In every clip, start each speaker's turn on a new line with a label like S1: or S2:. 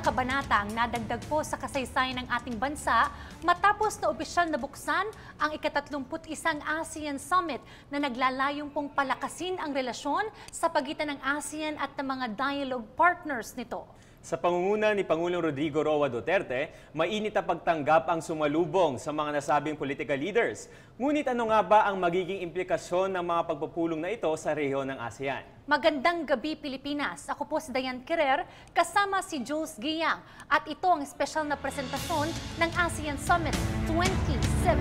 S1: kabanata ang nadagdag po sa kasaysayan ng ating bansa matapos na opisyal na buksan ang ika-31 ASEAN Summit na naglalayong pong palakasin ang relasyon sa pagitan ng ASEAN at ng mga dialogue partners nito.
S2: Sa pangunguna ni Pangulong Rodrigo Roa Duterte, mainit na pagtanggap ang sumalubong sa mga nasabing political leaders. Ngunit ano nga ba ang magiging implikasyon ng mga pagpupulong na ito sa rehiyon ng ASEAN?
S1: Magandang gabi Pilipinas. Ako po si Diane Querer, kasama si Jules Guiyang. At ito ang espesyal na presentasyon ng ASEAN Summit 2017.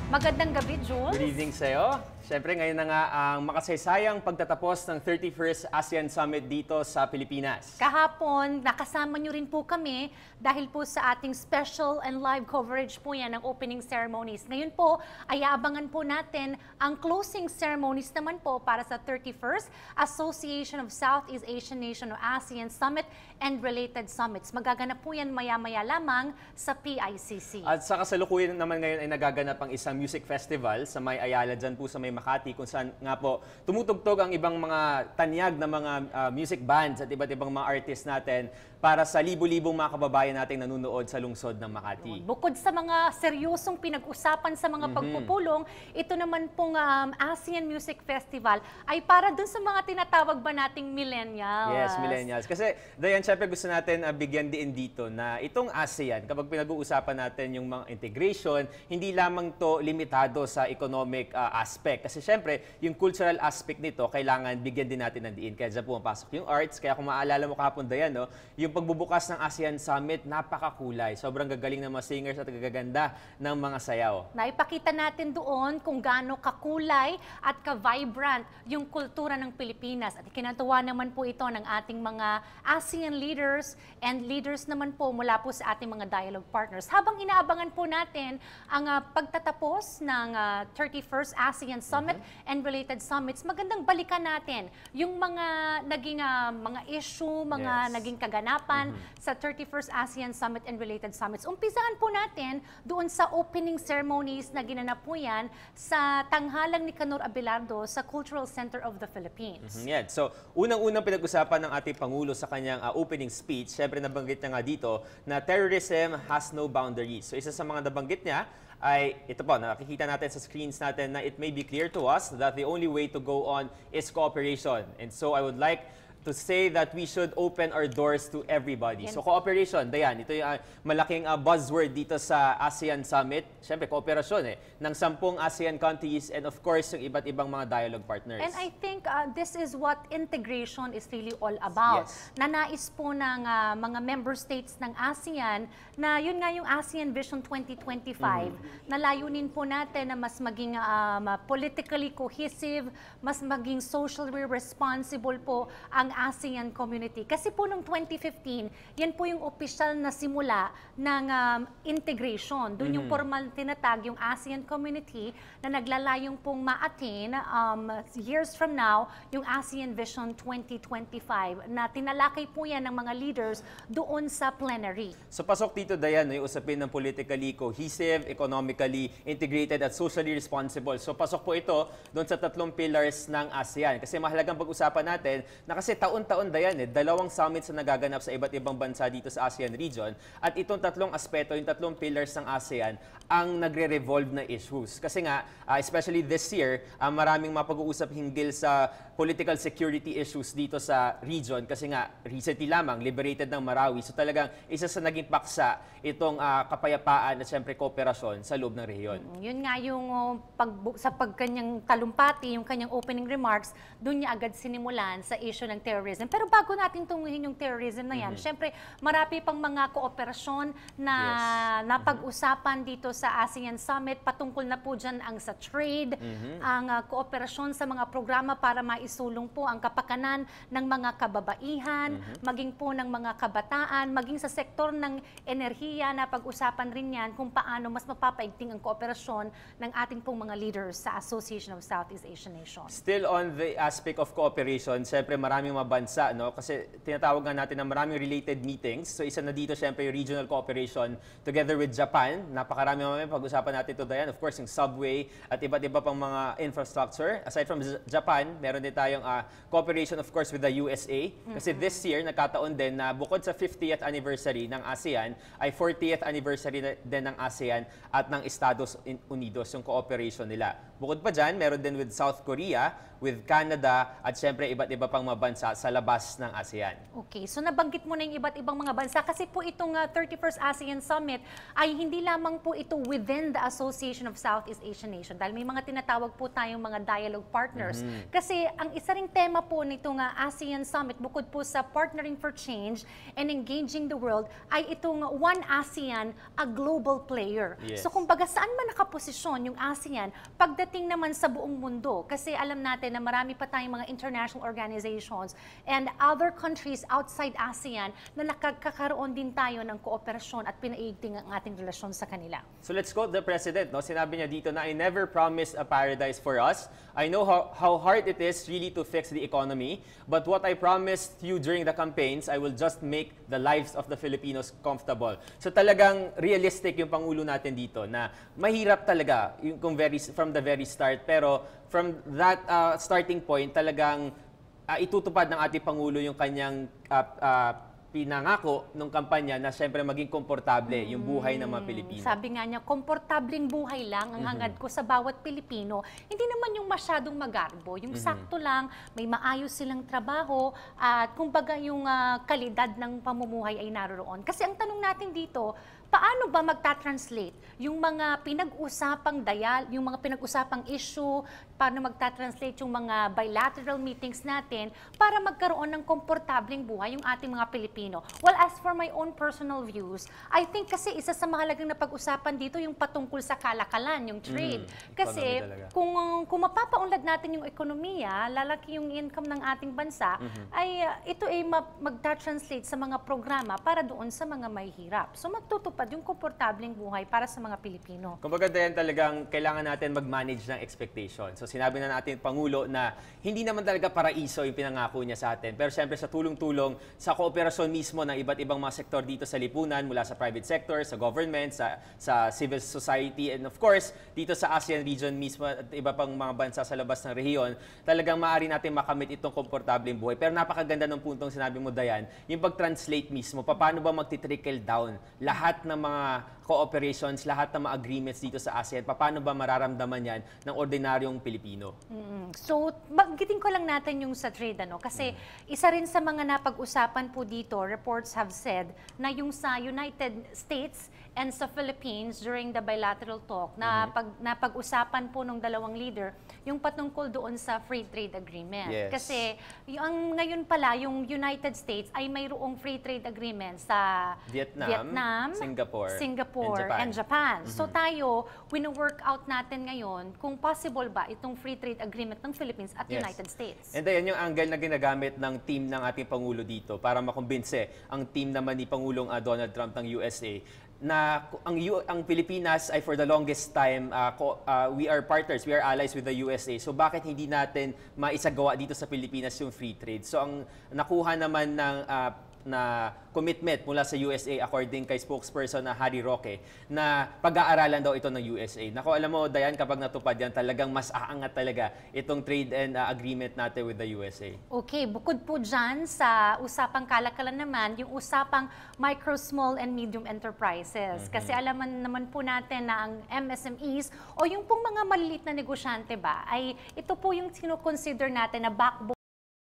S1: Magandang gabi, Jules.
S2: Good evening sa'yo. Siyempre, ngayon na nga ang makasaysayang pagtatapos ng 31st ASEAN Summit dito sa Pilipinas.
S1: Kahapon, nakasama nyo rin po kami dahil po sa ating special and live coverage po yan ng opening ceremonies. Ngayon po, ay aabangan po natin ang closing ceremonies naman po para sa 31st Association of Southeast Asian Nation o ASEAN Summit and related summits. Magaganap po yan maya-maya lamang sa PICC.
S2: At sa kasalukuyan naman ngayon ay nagaganap ang isang music festival sa May Ayala dyan po sa May Makati, kung saan nga po tumutugtog ang ibang mga tanyag na mga music bands at iba't ibang mga artists natin para sa libo-libong mga kababayan nating nanunood sa lungsod ng Makati.
S1: Bukod sa mga seryosong pinag-usapan sa mga pagpupulong, ito naman pong ASEAN Music Festival ay para dun sa mga tinatawag ba nating millennials.
S2: Yes, millennials. Kasi Dayan, syempre gusto natin bigyan din dito na itong ASEAN, kapag pinag-uusapan natin yung mga integration, hindi lamang to limitado sa economic aspect. Kasi syempre, yung cultural aspect nito, kailangan bigyan din natin ng diin. Kaya dyan pumapasok yung arts. Kaya kung maaalala mo kahapon, Dayan, no, yung pagbubukas ng ASEAN Summit, napakakulay. Sobrang gagaling ng mga singers at gaganda ng mga sayaw.
S1: Naipakita natin doon kung gaano kakulay at ka-vibrant yung kultura ng Pilipinas. At ikinatuwa naman po ito ng ating mga ASEAN leaders and leaders naman po mula po sa ating mga dialogue partners. Habang inaabangan po natin ang pagtatapos ng 31st ASEAN Summit and related summits, magandang balikan natin yung mga naging mga issue, mga naging kaganapan sa 31st ASEAN Summit and related summits. Umpisahan po natin doon sa opening ceremonies na ginanap po yan sa tanghalang ni Canor Abelardo sa Cultural Center of the Philippines.
S2: Yan. So, unang-unang pinag-usapan ng ating Pangulo sa kanyang opening speech, syempre nabanggit niya nga dito na terrorism has no boundaries. So, isa sa mga nabanggit niya ay ito po, nakikita natin sa screens natin na it may be clear to us that the only way to go on is cooperation. And so I would like to say that we should open our doors to everybody. So cooperation, Dayan, ito yung malaking buzzword dito sa ASEAN Summit. Siyempre, kooperasyon ng 10 ASEAN countries and of course, yung iba't ibang mga dialogue partners.
S1: And I think this is what integration is really all about.
S2: Yes.
S1: Nanais po ng mga member states ng ASEAN na yun nga yung ASEAN Vision 2025, na layunin po natin na mas maging politically cohesive, mas maging socially responsible po ang ASEAN community. Kasi po noong 2015, yan po yung opisyal na simula ng integration. Doon yung formal tinatag yung ASEAN community na naglalayong pong ma-attain years from now yung ASEAN Vision 2025 na tinalakay po yan ng mga leaders doon sa plenary.
S2: So pasok dito, Dayan, yung usapin ng politically cohesive, economically integrated at socially responsible. So pasok po ito doon sa 3 pillars ng ASEAN. Kasi mahalagang pag-usapan natin na kasi taon-taon, Dayan, 2 summits na nagaganap sa iba't ibang bansa dito sa ASEAN region. At itong 3 aspeto, yung 3 pillars ng ASEAN, ang nagre-revolve na issues. Kasi nga, especially this year, maraming mapag-uusap hinggil sa political security issues dito sa region. Kasi nga, recently lamang, liberated ng Marawi. So talagang isa sa naging paksa itong kapayapaan at syempre kooperasyon sa loob ng rehiyon.
S1: Yun nga yung sa pagkanyang talumpati, yung kanyang opening remarks, doon niya agad sinimulan sa issue ng terrorism. Pero bago natin tunguhin yung terrorism na yan, syempre marami pang mga kooperasyon na napag-usapan dito sa ASEAN Summit. Patungkol na po dyan ang sa trade, ang kooperasyon sa mga programa para maisulong po ang kapakanan ng mga kababaihan, maging po ng mga kabataan, maging sa sektor ng enerhiya na pag-usapan rin yan kung paano mas mapapaigting ang kooperasyon ng ating pong mga leaders sa Association of Southeast Asian Nations.
S2: Still on the aspect of cooperation, syempre maraming mga bansa, no? Kasi tinatawag nga natin na maraming related meetings. So isa na dito syempre yung regional cooperation together with Japan. Napakarami mamaya pag-usapan natin ito, Dayan. Of course, yung subway at iba't iba pang mga infrastructure. Aside from Japan, meron din tayong cooperation, of course, with the USA. Kasi this year, nagkataon din na bukod sa 50th anniversary ng ASEAN, ay 40th anniversary din ng ASEAN at ng Estados Unidos, yung cooperation nila. Bukod pa dyan, meron din with South Korea, with Canada, at syempre iba't iba pang mga bansa sa labas ng ASEAN.
S1: Okay, so nabanggit mo na yung iba't ibang mga bansa kasi po itong 31st ASEAN Summit ay hindi lamang po ito within the Association of Southeast Asian Nations dahil may mga tinatawag po tayong mga dialogue partners. Kasi ang isa ring tema po nitong ASEAN Summit bukod po sa partnering for change and engaging the world ay itong One ASEAN, a global player.
S2: Yes.
S1: So kumbaga saan man nakaposisyon yung ASEAN pagdating naman sa buong mundo kasi alam natin na marami pa tayong mga international organizations and other countries outside ASEAN na nakakaroon din tayo ng kooperasyon at pinaigting ang ating relasyon sa kanila.
S2: So let's quote the President. No? Sinabi niya dito na, I never promised a paradise for us. I know how hard it is really to fix the economy. But what I promised you during the campaigns, I will just make the lives of the Filipinos comfortable. So talagang realistic yung Pangulo natin dito na mahirap talaga yung from the very start. Pero from that starting point, talagang itutupad ng ating Pangulo yung kanyang pinangako ng kampanya na siyempre maging komportable yung buhay ng mga Pilipino.
S1: Sabi nga niya, komportableng buhay lang ang hangad ko sa bawat Pilipino. Hindi naman yung masyadong magarbo, yung sakto lang, may maayos silang trabaho at kumbaga yung kalidad ng pamumuhay ay naroroon. Kasi ang tanong natin dito, paano ba magta-translate yung mga pinag-usapang yung mga pinag-usapang issue, paano magta-translate yung mga bilateral meetings natin para magkaroon ng komportableng buhay yung ating mga Pilipino? Well, as for my own personal views, I think kasi isa sa mahalagang na pag-usapan dito yung patungkol sa kalakalan, yung trade. Kasi kung mapapaunlad natin yung ekonomiya, lalaki yung income ng ating bansa, ay ito ay magta-translate sa mga programa para doon sa mga mahihirap. So magtutupad yung komportableng buhay para sa mga Pilipino.
S2: Kumbaga din talagang kailangan natin mag-manage ng expectation. So sinabi na natin Pangulo na hindi naman talaga paraiso yung pinangako niya sa atin. Pero siyempre sa tulong-tulong, sa kooperasyon mismo ng iba't ibang mga sektor dito sa lipunan, mula sa private sector, sa government, sa civil society, and of course, dito sa ASEAN region mismo at iba pang mga bansa sa labas ng rehiyon, talagang maaari natin makamit itong komportableng buhay. Pero napakaganda ng puntong sinabi mo, Dayan, yung pag-translate mismo, paano ba magti-trickle down lahat ng mga cooperations, lahat ng mga agreements dito sa ASEAN, paano ba mararamdaman yan ng ordinaryong Pilipino?
S1: So, magiting ko lang natin yung sa trade, kasi isa rin sa mga napag-usapan po dito, reports have said na yung sa United States and sa Philippines during the bilateral talk na napag-usapan po ng dalawang leader yung patungkol doon sa free trade agreement.
S2: Yes.
S1: Kasi ngayon pala, yung United States ay mayroong free trade agreement sa Vietnam,
S2: Singapore
S1: and Japan. So tayo, wino-work out natin ngayon kung possible ba itong free trade agreement ng Philippines at United States.
S2: And then yung angle na ginagamit ng team ng ating Pangulo dito para makumbinse ang team naman ni Pangulong Donald Trump ng USA na ang Pilipinas ay for the longest time, we are partners, we are allies with the USA. So bakit hindi natin maisagawa dito sa Pilipinas yung free trade? So ang nakuha naman ng na commitment mula sa USA according kay spokesperson na Harry Roque na pag-aaralan daw ito ng USA. Nako, alam mo, Dayan, kapag natupad yan, talagang mas aangat talaga itong trade and agreement natin with the USA.
S1: Okay, bukod po dyan sa usapang kalakalan naman, yung usapang micro, small, and medium enterprises. Kasi alam naman po natin na ang MSMEs o yung pong mga maliliit na negosyante ba, ay ito po yung sino-consider natin na backbone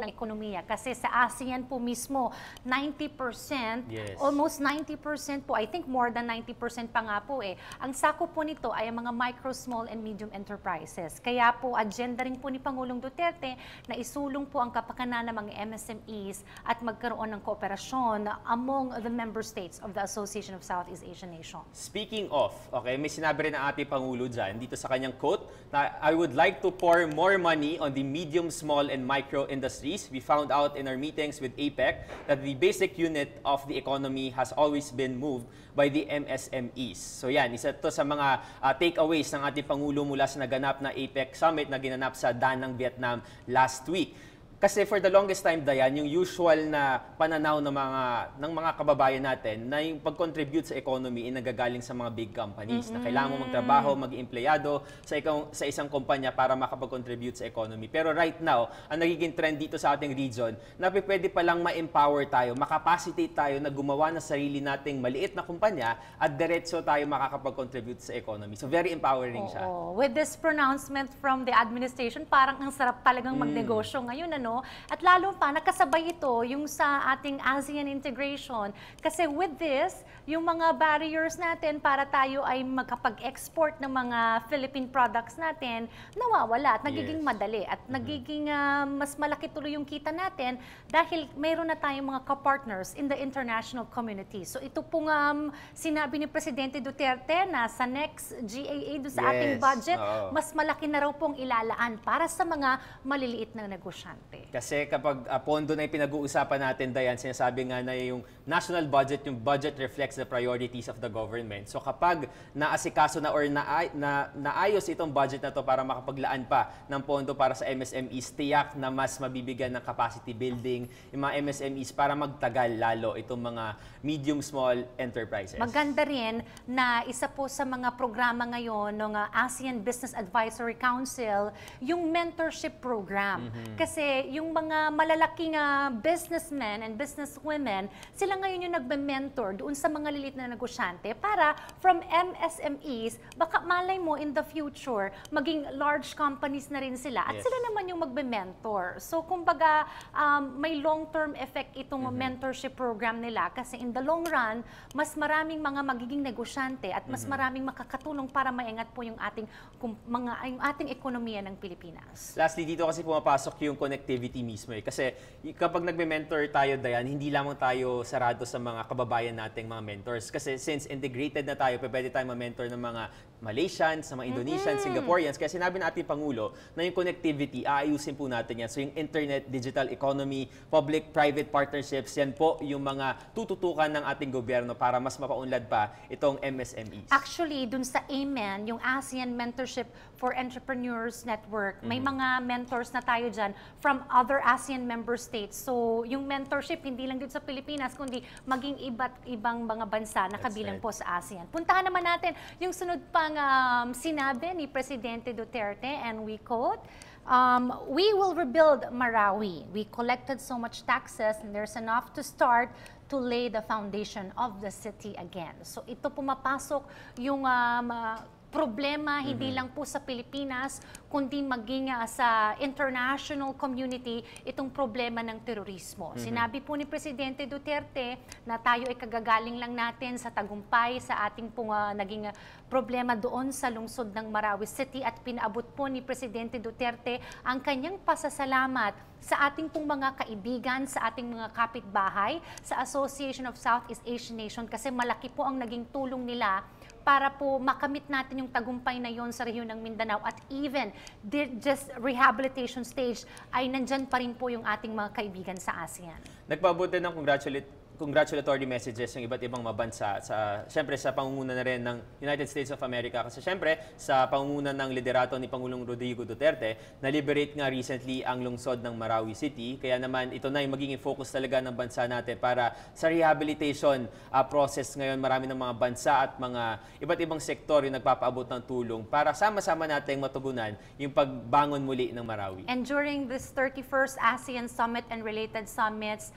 S1: ng ekonomiya. Kasi sa ASEAN po mismo, 90%, almost 90% po, I think more than 90% pa nga po ang sakop po nito ay ang mga micro, small, and medium enterprises. Kaya po, agenda rin po ni Pangulong Duterte na isulong po ang kapakanan ng mga MSMEs at magkaroon ng kooperasyon among the member states of the Association of Southeast Asian Nations.
S2: Speaking of, may sinabi rin ang ating Pangulo dyan, dito sa kanyang quote, na I would like to pour more money on the medium, small, and micro industries. We found out in our meetings with APEC that the basic unit of the economy has always been moved by the MSMEs. So yan, isa to sa mga takeaways ng ating Pangulo mula sa naganap na APEC Summit na ginanap sa Da Nang, Vietnam last week. Kasi for the longest time, Dayan, yung usual na pananaw ng mga kababayan natin na yung pag-contribute sa economy ay nagagaling sa mga big companies na kailangan mo magtrabaho, maging empleyado sa isang kumpanya para makapag-contribute sa economy. Pero right now, ang nagiging trend dito sa ating region, na pwede palang ma-empower tayo, makapacitate tayo na gumawa ng sarili nating maliit na kumpanya at diretso tayo makakapag-contribute sa economy. So very empowering siya.
S1: With this pronouncement from the administration, parang ang sarap talagang magnegosyo ngayon, ano? At lalo pa, nakasabay ito yung sa ating ASEAN integration. Kasi with this, yung mga barriers natin para tayo ay makapag-export ng mga Philippine products natin, nawawala at nagiging madali. At nagiging mas malaki tuloy yung kita natin dahil mayroon na tayong mga ka-partners in the international community. So ito pong sinabi ni Presidente Duterte na sa next GAA do sa ating budget, mas malaki na raw pong ilalaan para sa mga maliliit na negosyante.
S2: Kasi kapag pondo na yung pinag-uusapan natin, Dayan, sinasabi nga na yung national budget, yung budget reflects the priorities of the government. So kapag naasikaso na or naayos itong budget na to para makapaglaan pa ng pondo para sa MSMEs, tiyak na mas mabibigyan ng capacity building yung mga MSMEs para magtagal lalo itong mga medium-small enterprises.
S1: Maganda rin na isa po sa mga programa ngayon ng ASEAN Business Advisory Council, yung mentorship program. Kasi yung mga malalaking businessmen and businesswomen, sila ngayon yung nagme-mentor doon sa mga lilit na negosyante para from MSMEs, baka malay mo in the future, maging large companies na rin sila at sila naman yung magme-mentor. So kumbaga, may long-term effect itong mentorship program nila kasi in the long run, mas maraming mga magiging negosyante at mas maraming makakatulong para maingat po yung ating ekonomiya ng Pilipinas.
S2: Lastly, dito kasi pumapasok yung connectivity mismo eh. Kasi kapag nagme-mentor tayo, Dayan, hindi lamang tayo sarado sa mga kababayan nating mga mentors. Kasi since integrated na tayo, pwede tayo ma-mentor ng mga Malaysians, sa mga Indonesians, Singaporeans. Kaya sinabi natin Pangulo na yung connectivity, aayusin po natin yan. So yung internet, digital economy, public-private partnerships, yan po yung mga tututukan ng ating gobyerno para mas mapaunlad pa itong MSMEs.
S1: Actually, dun sa AMEN, yung ASEAN Mentorship for Entrepreneurs Network, may mga mentors na tayo dyan from other ASEAN member states. So yung mentorship, hindi lang dito sa Pilipinas, kundi maging iba't ibang mga bansa na kabilang po sa ASEAN. Puntahan naman natin yung sunod pang sinabi ni Presidente Duterte, and we quote, we will rebuild Marawi. We collected so much taxes and there's enough to start to lay the foundation of the city again. So ito pumapasok yung problema hindi lang po sa Pilipinas, kundi maging sa international community itong problema ng terorismo. Sinabi po ni Presidente Duterte na tayo ay kagagaling lang natin sa tagumpay sa ating pong naging problema doon sa lungsod ng Marawi City at pinaabot po ni Presidente Duterte ang kanyang pasasalamat sa ating pong mga kaibigan, sa ating mga kapitbahay, sa Association of Southeast Asian Nations kasi malaki po ang naging tulong nila para po makamit natin yung tagumpay na yon sa rehiyon ng Mindanao at even just rehabilitation stage ay nandyan pa rin po yung ating mga kaibigan sa ASEAN.
S2: Nagpabuti ng congratulatory messages yung iba't ibang mabansa syempre sa pangunguna na rin ng United States of America kasi syempre sa pangunguna ng liderato ni Pangulong Rodrigo Duterte na-liberate nga recently ang lungsod ng Marawi City kaya naman ito na yung magiging focus talaga ng bansa natin para sa rehabilitation process ngayon marami ng mga bansa at mga iba't ibang sektor yung nagpapaabot ng tulong para sama-sama nating matugunan yung pagbangon muli ng Marawi.
S1: And during this 31st ASEAN Summit and related summits,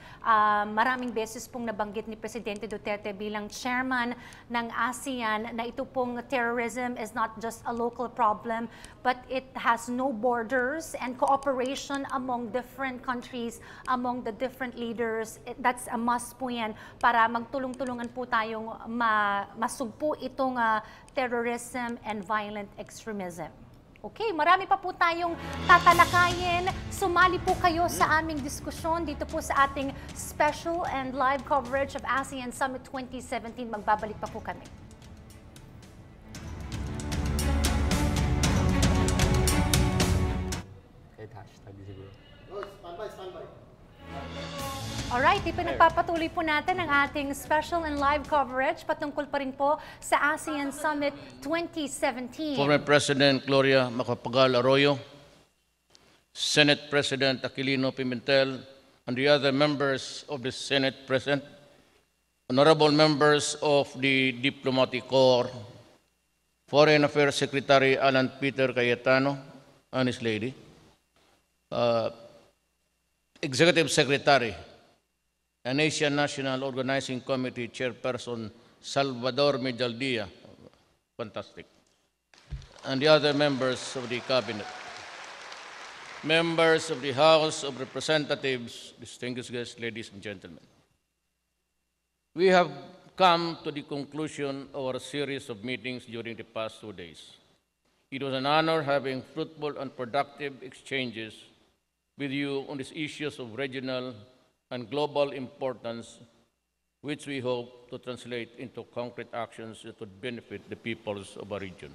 S1: maraming beses pong nabanggit ni Presidente Duterte bilang chairman ng ASEAN na ito pong terrorism is not just a local problem but it has no borders and cooperation among different countries, among the different leaders. That's a must po yan para magtulong-tulungan po tayong masugpo itong terrorism and violent extremism. Okay, marami pa po tayong tatalakayin. Sumali po kayo sa aming diskusyon dito po sa ating special and live coverage of ASEAN Summit 2017. Magbabalik pa po kami.
S3: Standby.
S1: Alright, ipinagpapatuloy po natin ang ating special and live coverage patungkol pa rin po sa ASEAN Summit 2017.
S3: Former President Gloria Macapagal Arroyo, Senate President Aquilino Pimentel, and the other members of the Senate present, honorable members of the Diplomatic Corps, Foreign Affairs Secretary Alan Peter Cayetano and his lady, uh, Executive Secretary and Asian National Organizing Committee Chairperson Salvador Medaldia, fantastic, and the other members of the Cabinet. Members of the House of Representatives, distinguished guests, ladies and gentlemen. We have come to the conclusion of our series of meetings during the past 2 days. It was an honor having fruitful and productive exchanges with you on these issues of regional and global importance, which we hope to translate into concrete actions that would benefit the peoples of our region.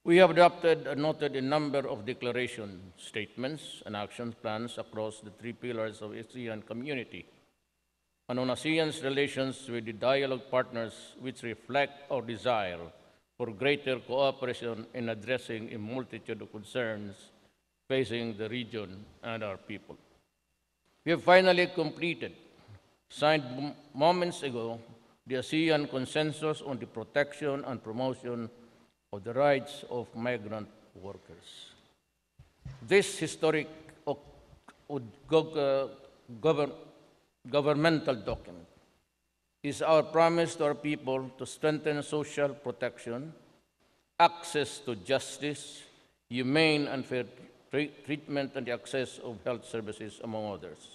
S3: We have adopted and noted a number of declaration statements and action plans across the 3 pillars of ASEAN community and on ASEAN's relations with the dialogue partners, which reflect our desire for greater cooperation in addressing a multitude of concerns facing the region and our people. We have finally completed, signed moments ago, the ASEAN Consensus on the Protection and Promotion of the Rights of Migrant Workers. This historic governmental document is our promise to our people to strengthen social protection, access to justice, humane and fair treatment, and the access of health services, among others.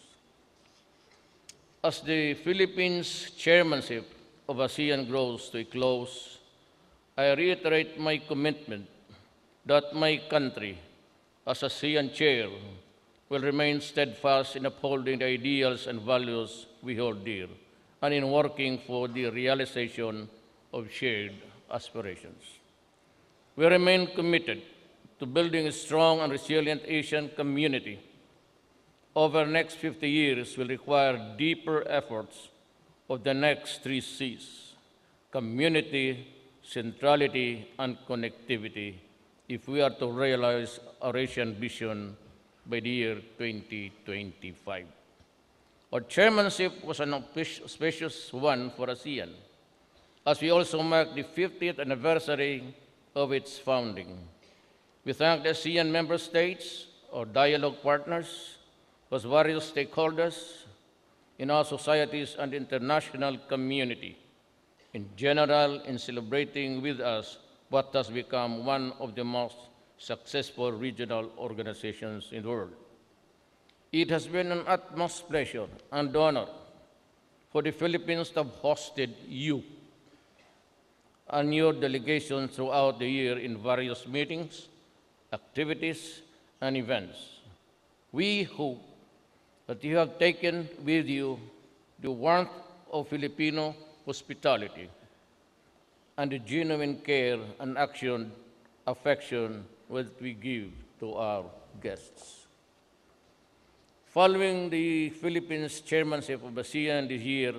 S3: As the Philippines' chairmanship of ASEAN grows to a close, I reiterate my commitment that my country, as ASEAN chair, will remain steadfast in upholding the ideals and values we hold dear and in working for the realization of shared aspirations. We remain committed to building a strong and resilient Asian community. Over the next 50 years will require deeper efforts of the next 3 C's: community, centrality, and connectivity, if we are to realize our Asian vision by the year 2025. Our chairmanship was an auspicious one for ASEAN, as we also mark the 50th anniversary of its founding. We thank the ASEAN member states, our dialogue partners, plus various stakeholders in our societies and international community in general in celebrating with us what has become one of the most successful regional organizations in the world. It has been an utmost pleasure and honor for the Philippines to have hosted you and your delegation throughout the year in various meetings, activities, and events. We hope that you have taken with you the warmth of Filipino hospitality and the genuine care and affection that we give to our guests. Following the Philippines chairmanship of ASEAN this year,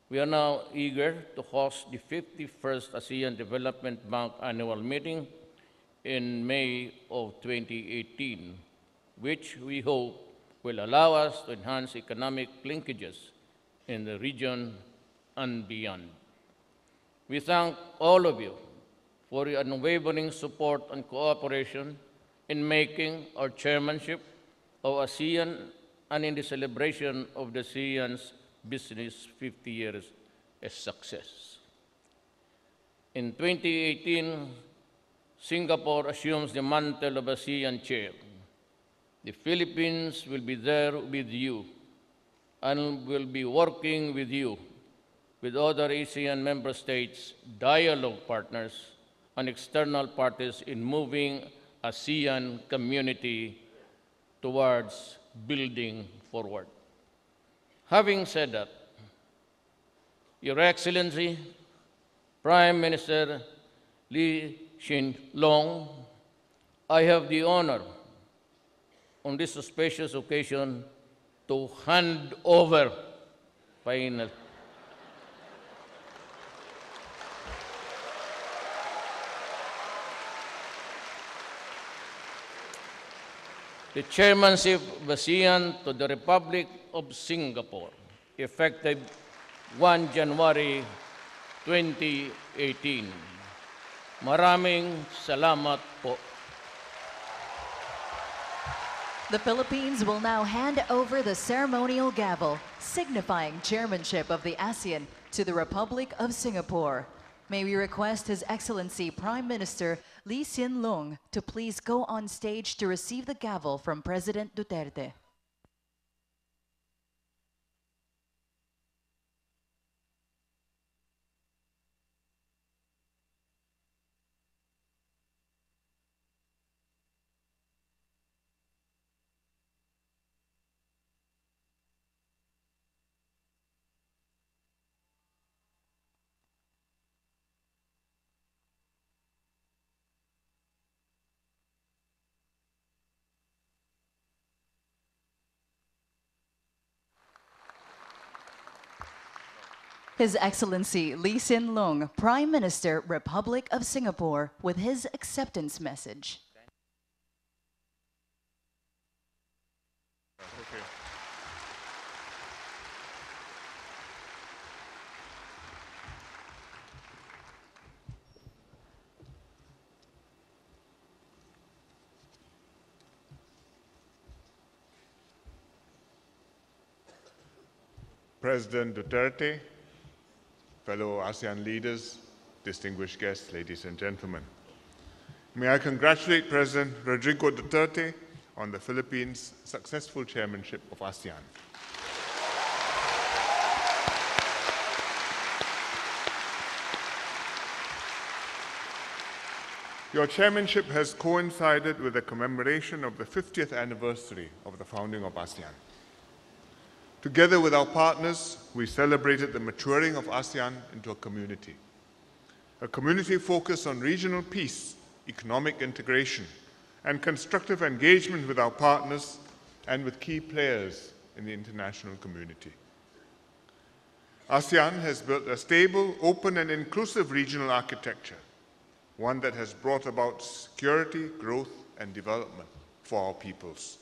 S3: we are now eager to host the 51st ASEAN Development Bank annual meeting in May of 2018, which we hope will allow us to enhance economic linkages in the region and beyond. We thank all of you for your unwavering support and cooperation in making our chairmanship of ASEAN and in the celebration of the ASEAN's business 50 years a success. In 2018, Singapore assumes the mantle of ASEAN chair. The Philippines will be there with you and will be working with you, with other ASEAN member states, dialogue partners, and external parties in moving ASEAN community towards building forward. Having said that, Your Excellency, Prime Minister Lee Hsien Loong, I have the honor on this auspicious occasion to hand over final. the chairmanship of ASEAN to the Republic of Singapore, effective 1 January 2018. Maraming salamat po.
S4: The Philippines will now hand over the ceremonial gavel, signifying chairmanship of the ASEAN to the Republic of Singapore. May we request His Excellency Prime Minister Lee Hsien Loong to please go on stage to receive the gavel from President Duterte. His Excellency Lee Hsien Loong, Prime Minister, Republic of Singapore, with his acceptance message.
S5: Okay. President Duterte, fellow ASEAN leaders, distinguished guests, ladies and gentlemen. May I congratulate President Rodrigo Duterte on the Philippines' successful chairmanship of ASEAN. Your chairmanship has coincided with the commemoration of the 50th anniversary of the founding of ASEAN. Together with our partners, we celebrated the maturing of ASEAN into a community focused on regional peace, economic integration, and constructive engagement with our partners and with key players in the international community. ASEAN has built a stable, open, and inclusive regional architecture, one that has brought about security, growth, and development for our peoples.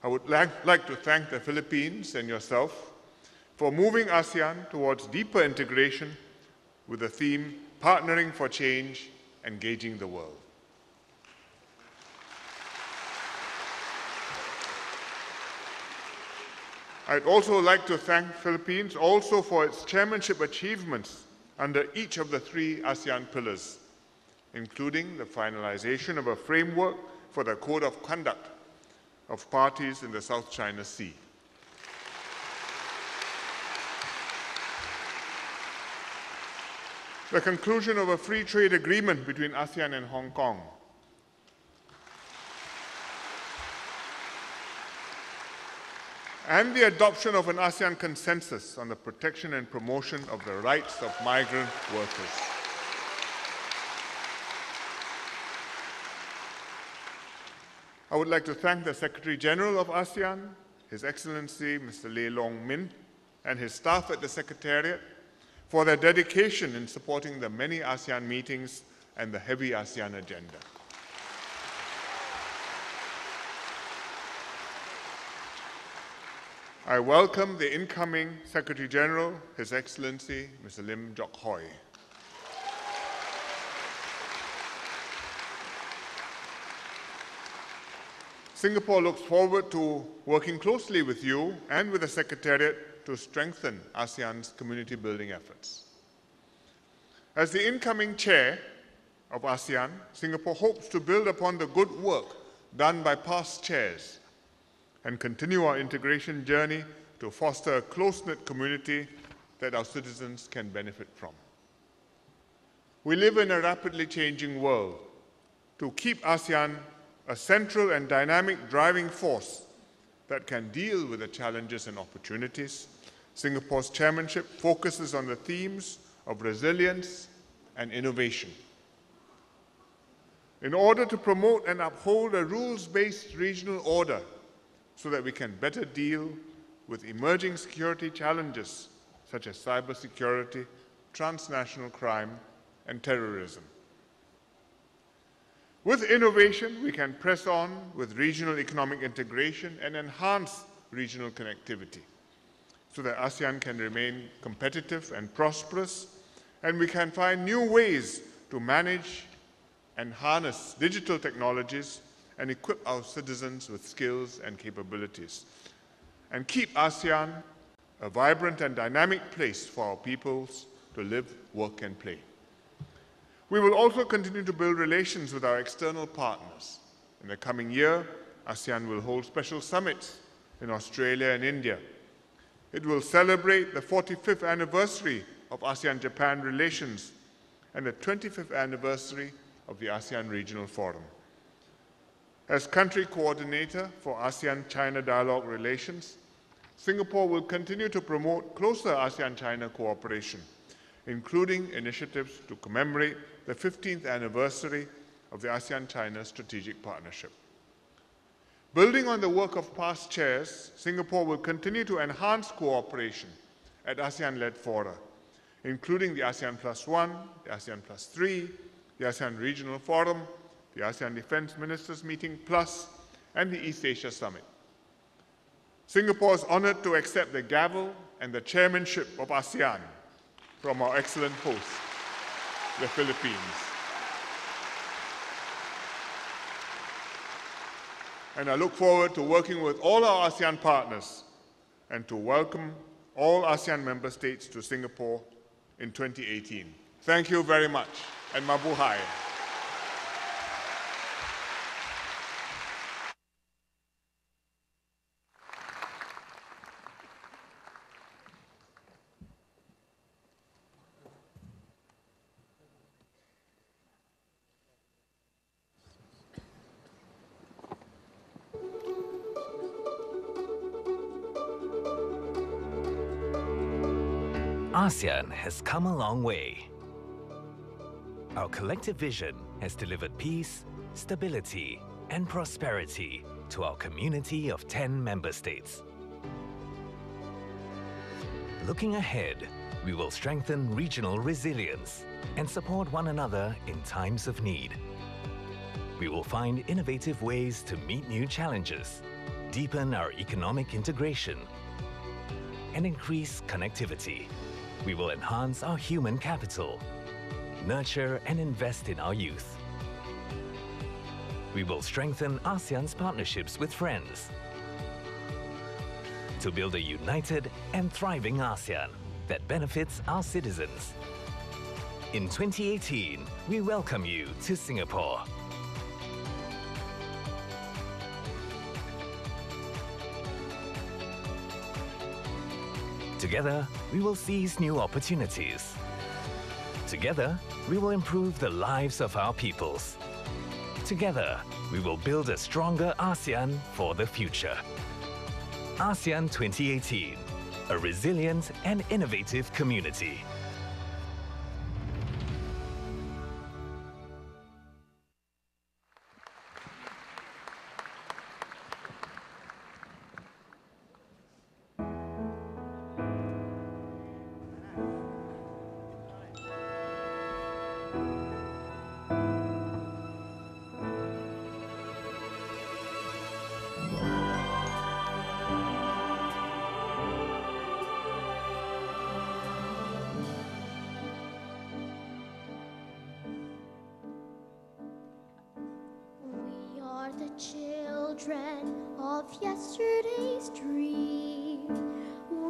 S5: I would like to thank the Philippines and yourself for moving ASEAN towards deeper integration with the theme, Partnering for Change, Engaging the World. I'd also like to thank Philippines also for its chairmanship achievements under each of the 3 ASEAN pillars, including the finalization of a framework for the Code of Conduct of parties in the South China Sea. The conclusion of a free trade agreement between ASEAN and Hong Kong. And the adoption of an ASEAN consensus on the protection and promotion of the rights of migrant workers. I would like to thank the Secretary General of ASEAN, His Excellency Mr. Leh Long Min, and his staff at the Secretariat for their dedication in supporting the many ASEAN meetings and the heavy ASEAN agenda. I welcome the incoming Secretary General, His Excellency Mr. Lim Jock Hoi. Singapore looks forward to working closely with you and with the Secretariat to strengthen ASEAN's community building efforts. As the incoming chair of ASEAN, Singapore hopes to build upon the good work done by past chairs and continue our integration journey to foster a close-knit community that our citizens can benefit from. We live in a rapidly changing world. To keep ASEAN a central and dynamic driving force that can deal with the challenges and opportunities, Singapore's chairmanship focuses on the themes of resilience and innovation. In order to promote and uphold a rules-based regional order so that we can better deal with emerging security challenges such as cybersecurity, transnational crime, and terrorism. With innovation, we can press on with regional economic integration and enhance regional connectivity so that ASEAN can remain competitive and prosperous, and we can find new ways to manage and harness digital technologies and equip our citizens with skills and capabilities, and keep ASEAN a vibrant and dynamic place for our peoples to live, work, and play. We will also continue to build relations with our external partners. In the coming year, ASEAN will hold special summits in Australia and India. It will celebrate the 45th anniversary of ASEAN-Japan relations and the 25th anniversary of the ASEAN Regional Forum. As country coordinator for ASEAN-China dialogue relations, Singapore will continue to promote closer ASEAN-China cooperation, including initiatives to commemorate the 15th anniversary of the ASEAN-China Strategic Partnership. Building on the work of past chairs, Singapore will continue to enhance cooperation at ASEAN-led fora, including the ASEAN Plus One, the ASEAN Plus Three, the ASEAN Regional Forum, the ASEAN Defence Ministers Meeting Plus, and the East Asia Summit. Singapore is honored to accept the gavel and the chairmanship of ASEAN from our excellent host, the Philippines. And I look forward to working with all our ASEAN partners and to welcome all ASEAN member states to Singapore in 2018. Thank you very much, and mabuhay.
S6: ASEAN has come a long way. Our collective vision has delivered peace, stability, and prosperity to our community of 10 member states. Looking ahead, we will strengthen regional resilience and support one another in times of need. We will find innovative ways to meet new challenges, deepen our economic integration, and increase connectivity. We will enhance our human capital, nurture and invest in our youth. We will strengthen ASEAN's partnerships with friends to build a united and thriving ASEAN that benefits our citizens. In 2018, we welcome you to Singapore. Together, we will seize new opportunities. Together, we will improve the lives of our peoples. Together, we will build a stronger ASEAN for the future. ASEAN 2018, a resilient and innovative community.
S7: The children of yesterday's dream.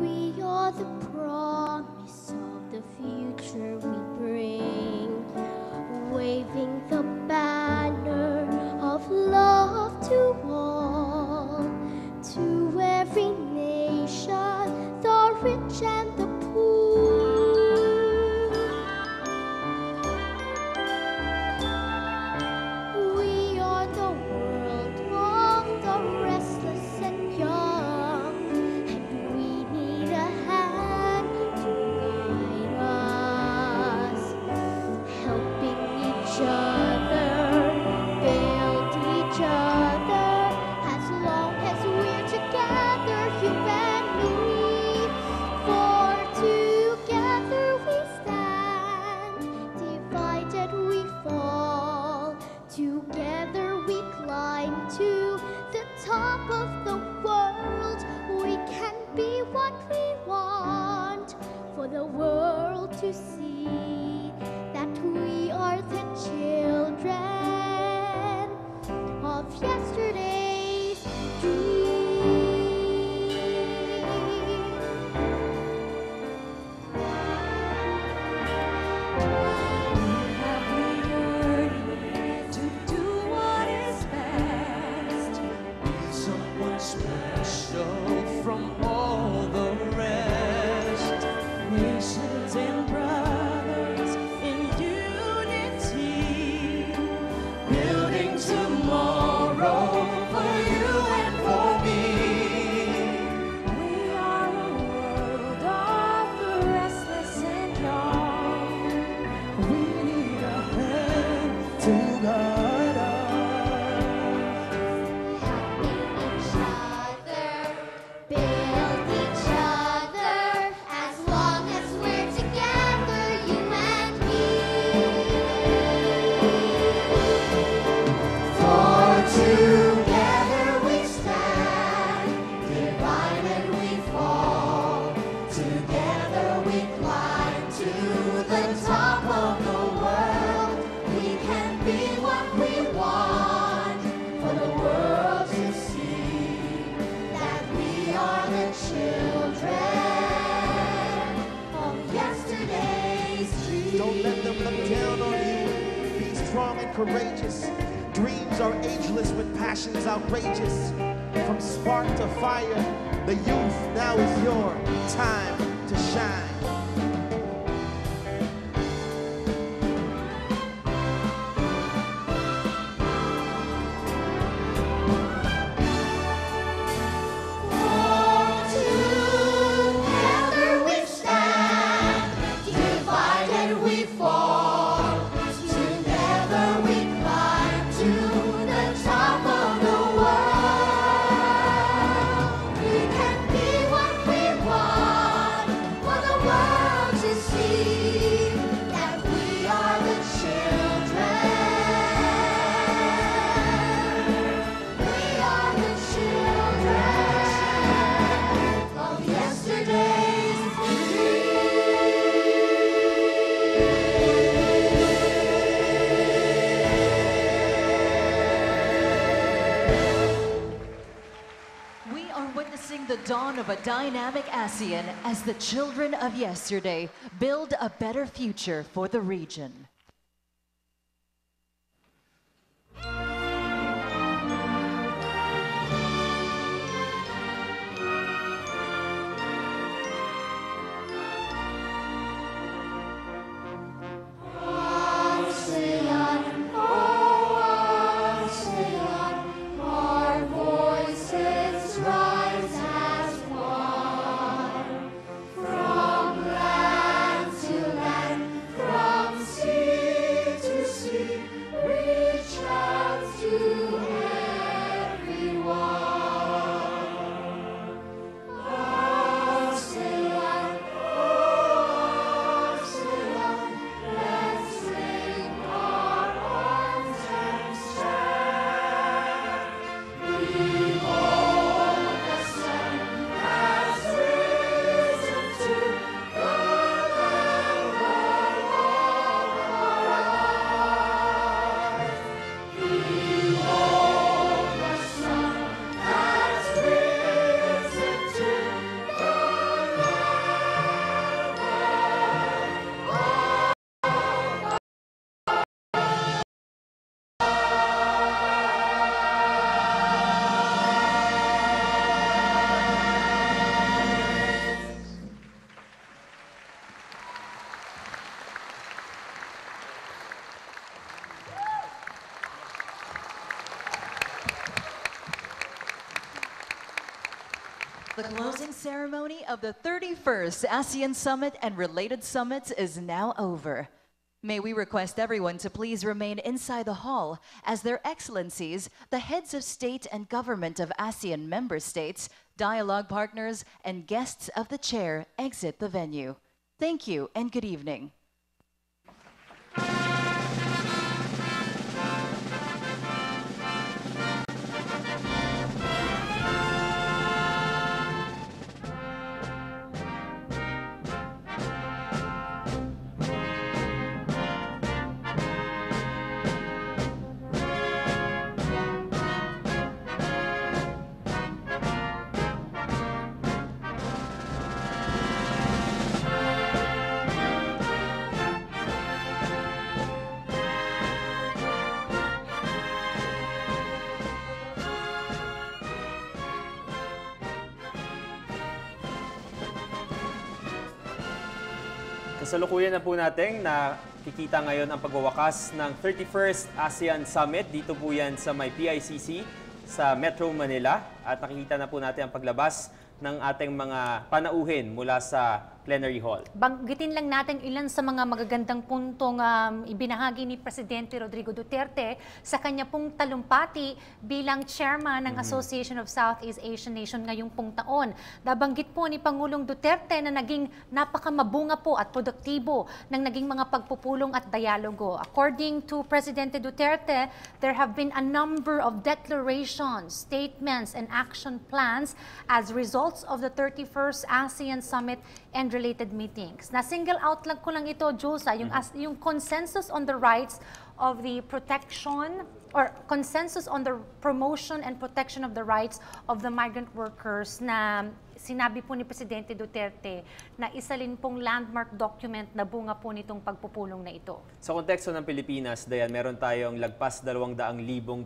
S7: We are the promise of the future we bring, waving the banner of love to all, to every nation, the rich and the poor. Each other. yesterday's dream.
S8: Someone special from all the rest. Nations and brothers in unity, building tomorrow for you and for me. We are a world of the restless and young. We need a hand to guide us.
S7: Build each other as long as we're together, you and me. For together we stand, divided we fall. Together we climb to the top of the world. We can be what we want for the world to see. That we are the children of yesterday's dream.
S8: Don't let them look down on you. Be strong and courageous. Dreams are ageless with passions outrageous. From spark to fire, the youth, now is your time to shine.
S7: Together we stand, divided we fall. Together we climb to the top of the world. We can be what we want for the world to see. That we are the children. We are the children of yesterday's
S4: We are witnessing the dawn of a dynamic ASEAN as the children of yesterday build a better future for the region.
S7: ASEAN, oh ASEAN, our voices rise as one. From land to land, from sea to sea, reach out to everyone. ASEAN, oh ASEAN, let's link our arms and stand. Behold, the sun has risen to the level of our eyes. Behold, the sun has risen to the
S4: The closing ceremony of the 31st ASEAN Summit and related summits is now over. May we request everyone to please remain inside the hall as their excellencies, the heads of state and government of ASEAN member states, dialogue partners, and guests of the chair exit the venue. Thank you and good evening.
S2: Kasalukuyan na po natin na kikita ngayon ang pagwawakas ng 31st ASEAN Summit. Dito po yan sa may PICC sa Metro Manila. At nakikita na po natin ang paglabas ng ating mga panauhin mula sa plenary hall.
S1: Banggitin lang natin ilan sa mga magagandang puntong ibinahagi ni Presidente Rodrigo Duterte sa kanya pong talumpati bilang chairman ng Association of Southeast Asian Nations ngayong pong taon. Nabanggit po ni Pangulong Duterte na naging napakamabunga po at produktibo ng naging mga pagpupulong at dialogo. According to Presidente Duterte, there have been a number of declarations, statements, and action plans as results of the 31st ASEAN Summit and related meetings. Na-single out lang ko lang ito, Jusa, yung consensus on the rights of the protection or consensus on the promotion and protection of the rights of the migrant workers na sinabi po ni Presidente Duterte na isa rin pong landmark document na bunga po nitong pagpupulong na ito.
S2: Sa konteksto ng Pilipinas, Dayan, meron tayong lagpas 200,000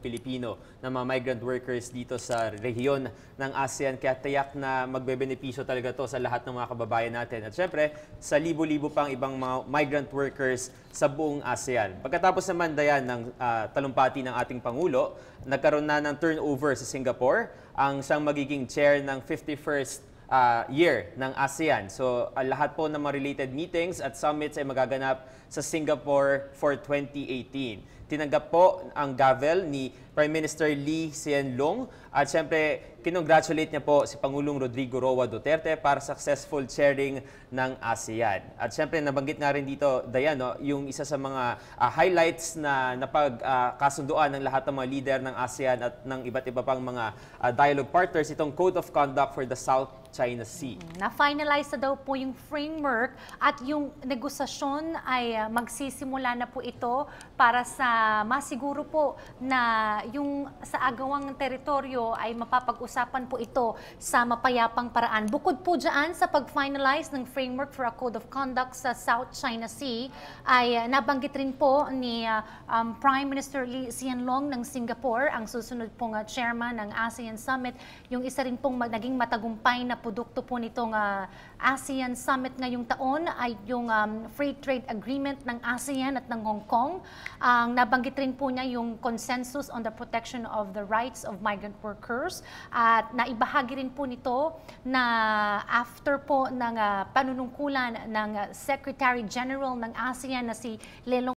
S2: Pilipino na mga migrant workers dito sa rehiyon ng ASEAN. Kaya tiyak na magbebenepisyo talaga to sa lahat ng mga kababayan natin. At syempre, sa libo-libo pang ibang mga migrant workers sa buong ASEAN. Pagkatapos naman, Dayan, ng talumpati ng ating Pangulo, nagkaroon na ng turnover sa Singapore ang siyang magiging chair ng 51st year ng ASEAN. So, lahat po ng mga related meetings at summits ay magaganap sa Singapore for 2018. Tinanggap po ang gavel ni Prime Minister Lee Hsien Loong at syempre kinongratulate niya po si Pangulong Rodrigo Roa Duterte para successful chairing ng ASEAN. At syempre nabanggit nga rin dito, Dayan, no, yung isa sa mga highlights na napagkasunduan ng lahat ng mga leader ng ASEAN at ng iba't iba pang mga dialogue partners, itong Code of Conduct for the South China Sea.
S1: Na-finalize na daw po yung framework at yung negosasyon ay magsisimula na po ito para sa masiguro po na yung sa agawang teritoryo ay mapapag-usapan po ito sa mapayapang paraan. Bukod po dyan sa pag-finalize ng framework for a Code of Conduct sa South China Sea, ay nabanggit rin po ni Prime Minister Lee Hsien Loong ng Singapore, ang susunod pong chairman ng ASEAN Summit. Yung isa rin pong naging matagumpay na produkto po nitong ASEAN Summit ngayong taon ay yung Free Trade Agreement ng ASEAN at ng Hong Kong. Nabanggit rin po niya yung consensus on the protection of the rights of migrant workers at naibahagi rin po nito na after po ng panunungkulan ng Secretary General ng ASEAN na si Lelong